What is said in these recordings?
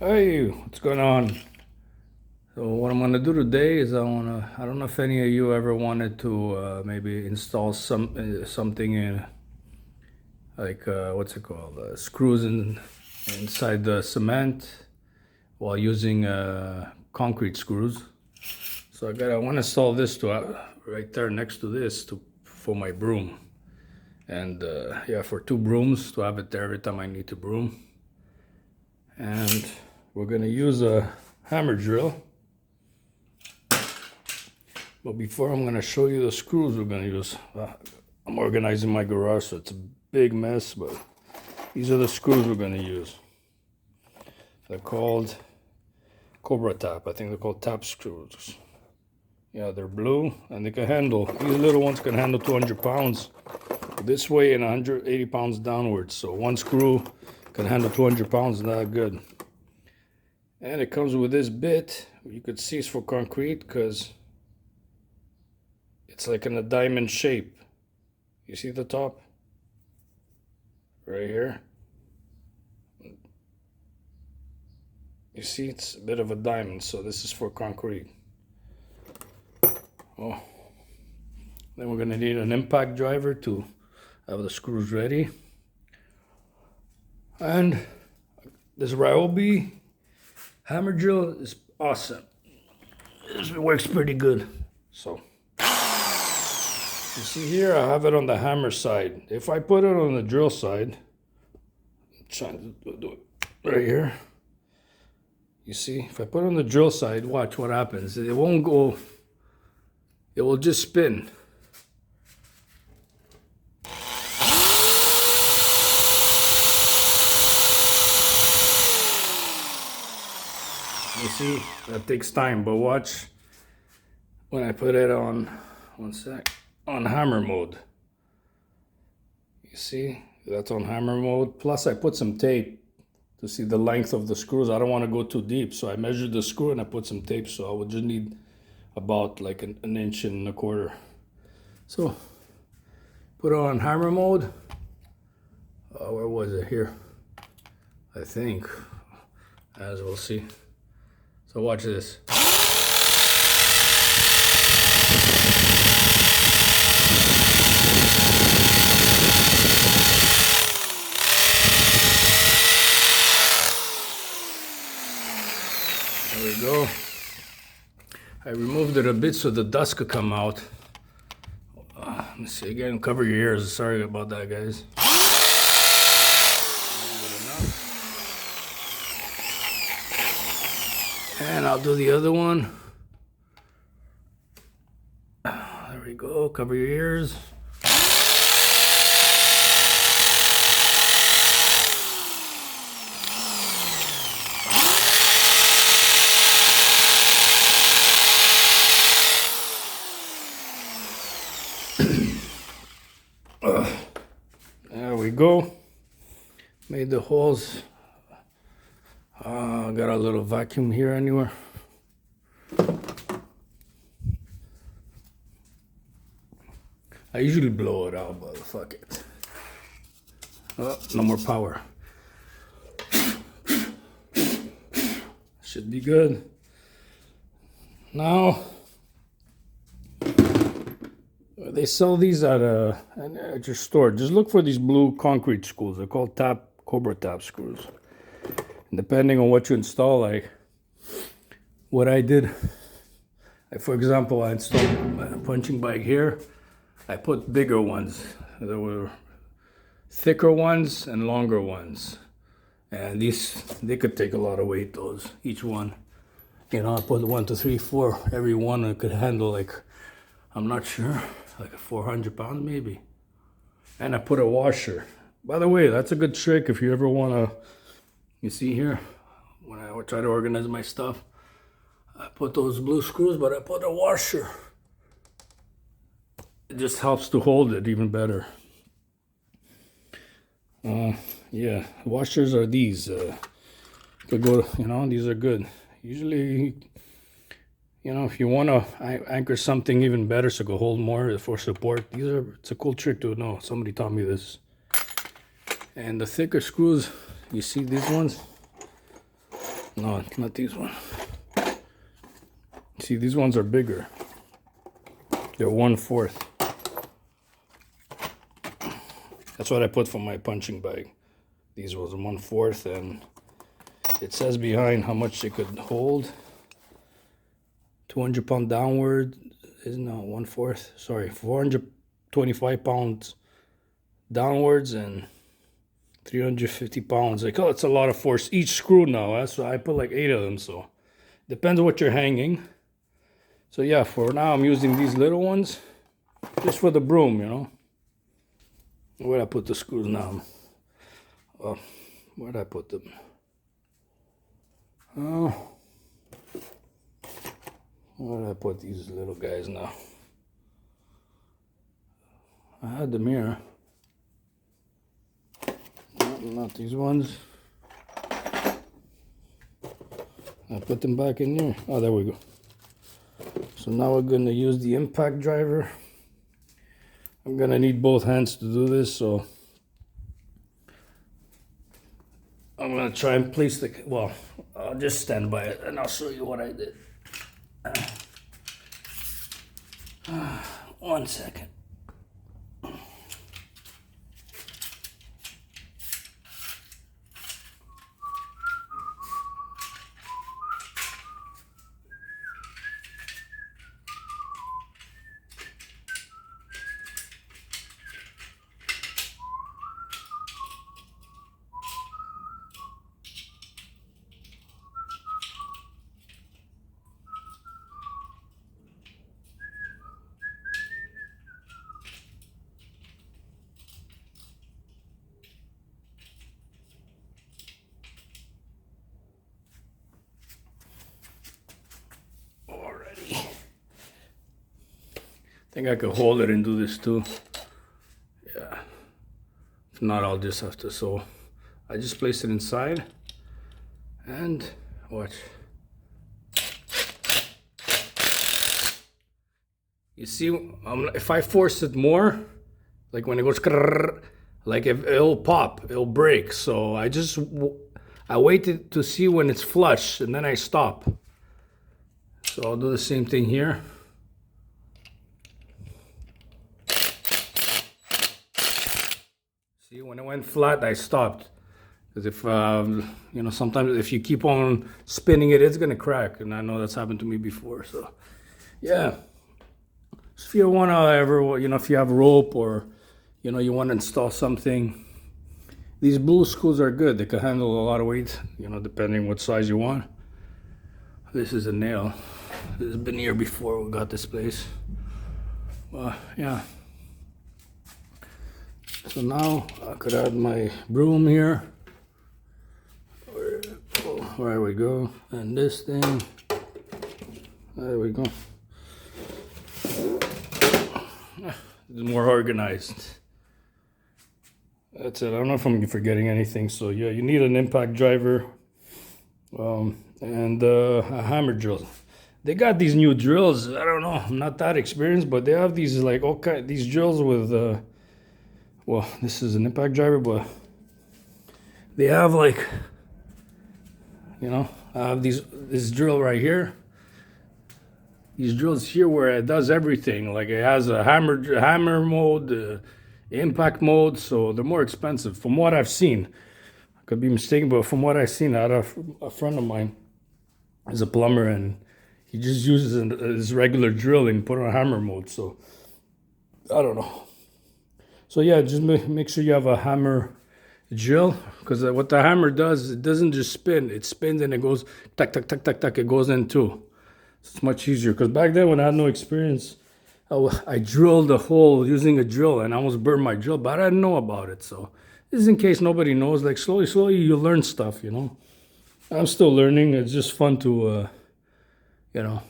Hey, what's going on? So what I'm gonna do today is I don't know if any of you ever wanted to maybe install something in like what's it called, screws inside the cement while using concrete screws. So I want to install this to right there next to this to for my broom, and yeah, for two brooms to have it there every time I need to broom. And we're gonna use a hammer drill. But before I'm gonna show you the screws we're gonna use. I'm organizing my garage, so it's a big mess, but these are the screws we're gonna use. They're called Cobra Tap. I think they're called tap screws. Yeah, they're blue, and they can handle, these little ones can handle 200 pounds this way and 180 pounds downwards. So one screw can handle 200 pounds, not good. And it comes with this bit. You could see it's for concrete because it's like in a diamond shape. You see the top? Right here. You see it's a bit of a diamond, so this is for concrete. Oh. Then we're gonna need an impact driver to have the screws ready. And this Ryobi hammer drill is awesome. This works pretty good. So you see here, I have it on the hammer side. If I put it on the drill side, I'm trying to do it right here. You see, if I put it on the drill side, watch what happens. It won't go, it will just spin. You see, that takes time, but watch when I put it on, one sec, on hammer mode. You see, that's on hammer mode. Plus I put some tape to see the length of the screws. I don't want to go too deep, so I measured the screw and I put some tape, so I would just need about like an inch and a quarter. So put it on hammer mode. Where was it? Here, I think, as we'll see. So watch this. There we go. I removed it a bit so the dust could come out. Let me see again, cover your ears. Sorry about that, guys. And I'll do the other one. There we go, cover your ears. There we go. Made the holes. Got a little vacuum here anywhere. I usually blow it out, but fuck it. Oh, no more power. Should be good. Now, they sell these at your store. Just look for these blue concrete screws. They're called Cobra Tap screws. And depending on what you install, like what I did, for example, I installed a punching bag here. I put bigger ones. There were thicker ones and longer ones. And these, they could take a lot of weight, those, each one. You know, I put 1, 2, 3, 4, every one I could handle like, I'm not sure, like 400 pounds maybe. And I put a washer. By the way, that's a good trick if you ever want to, you see here, when I try to organize my stuff, I put those blue screws, but I put a washer. It just helps to hold it even better. Yeah, washers are these. Could go, you know, these are good. Usually, you know, if you want to anchor something even better so it could hold more for support, it's a cool trick to know. Somebody taught me this. And the thicker screws, you see these ones? No, not these ones. See, these ones are bigger. They're 1/4. That's what I put for my punching bag. These was 1/4, and it says behind how much they could hold. 200 pound downward is no 1/4. Sorry, 425 pounds downwards and 350 pounds. Like, oh, it's a lot of force each screw now. So I put like 8 of them. So depends on what you're hanging. So yeah, for now I'm using these little ones just for the broom, you know. Where'd I put the screws now? Oh, where'd I put them? Oh, where'd I put these little guys now? I had them here. Not these ones. I put them back in here. Oh, there we go. So now we're going to use the impact driver. I'm going to need both hands to do this, so I'm going to try and place the, well, I'll just stand by it and I'll show you what I did. 1 second. I think I could hold it and do this too. Yeah. If not, I'll just have to. So I just place it inside and watch. You see, if I force it more, like when it goes, like if it'll pop, it'll break. So I waited to see when it's flush and then I stop. So I'll do the same thing here. See, when it went flat, I stopped. Because if, you know, sometimes if you keep on spinning it, it's going to crack. And I know that's happened to me before. So, yeah. So if you want to ever, you know, if you have rope or, you know, you want to install something, these blue screws are good. They can handle a lot of weight, you know, depending what size you want. This is a nail. This has been here before we got this place. Yeah. So now I could add my broom here. Where we go. And this thing. There we go. It's more organized. That's it. I don't know if I'm forgetting anything. So yeah, you need an impact driver and a hammer drill. They got these new drills. I don't know. I'm not that experienced, but they have these like okay, these drills with well, this is an impact driver, but they have like, you know, I have this drill right here. These drills here where it does everything. Like it has a hammer mode, impact mode. So they're more expensive from what I've seen. I could be mistaken, but from what I've seen, I had a friend of mine is a plumber and he just uses his regular drill and put on hammer mode. So I don't know. So yeah, just make sure you have a hammer drill, because what the hammer does, it doesn't just spin. It spins and it goes tack, tack, tack, tack, tack. It goes in too. So it's much easier. Because back then when I had no experience, I drilled a hole using a drill and I almost burned my drill, but I didn't know about it. So this is in case nobody knows. Like slowly you learn stuff, you know. I'm still learning. It's just fun to, you know,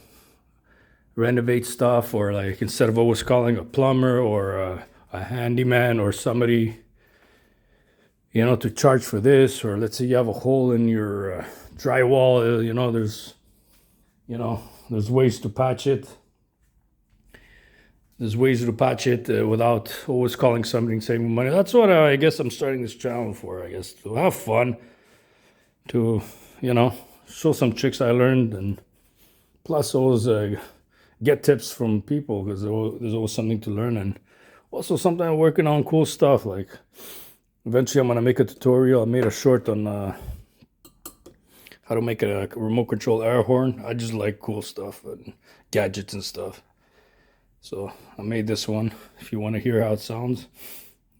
renovate stuff, or like instead of always calling a plumber or a handyman or somebody, you know, to charge for this, or let's say you have a hole in your drywall, you know, there's ways to patch it. There's ways to patch it without always calling somebody and saving money. That's what I guess I'm starting this channel for, I guess, to have fun, to, you know, show some tricks I learned, and plus always get tips from people because there's always something to learn. And also sometimes working on cool stuff. Like eventually I'm gonna make a tutorial. I made a short on how to make a remote control air horn. I just like cool stuff and gadgets and stuff. So I made this one. If you want to hear how it sounds,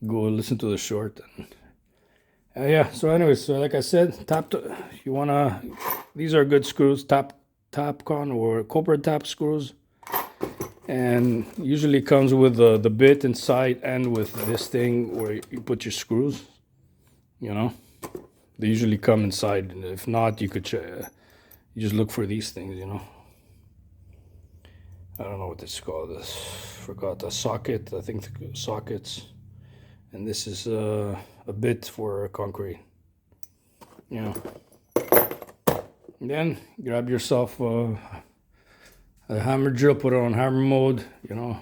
go listen to the short. And yeah. So anyways, so like I said, you wanna. These are good screws. Topcon or Cobra top screws, and usually comes with the bit inside and with this thing where you put your screws. You know, they usually come inside. And if not, you could you just look for these things. You know. I don't know what this is called. This forgot a socket. I think the sockets, and this is a bit for concrete. You know. And then grab yourself a hammer drill. Put it on hammer mode. You know.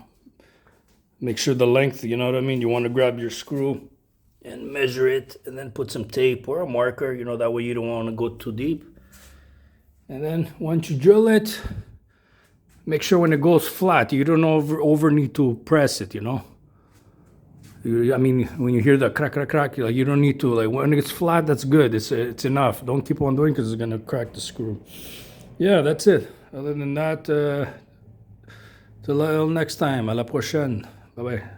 Make sure the length. You know what I mean. You want to grab your screw and measure it, and then put some tape or a marker. You know that way you don't want to go too deep. And then once you drill it. Make sure when it goes flat, you don't over need to press it, you know. I mean, when you hear the crack, crack, crack, you don't need to, like, when it's flat, that's good. It's enough. Don't keep on doing because it's going to crack the screw. Yeah, that's it. Other than that, till next time. À la prochaine. Bye-bye.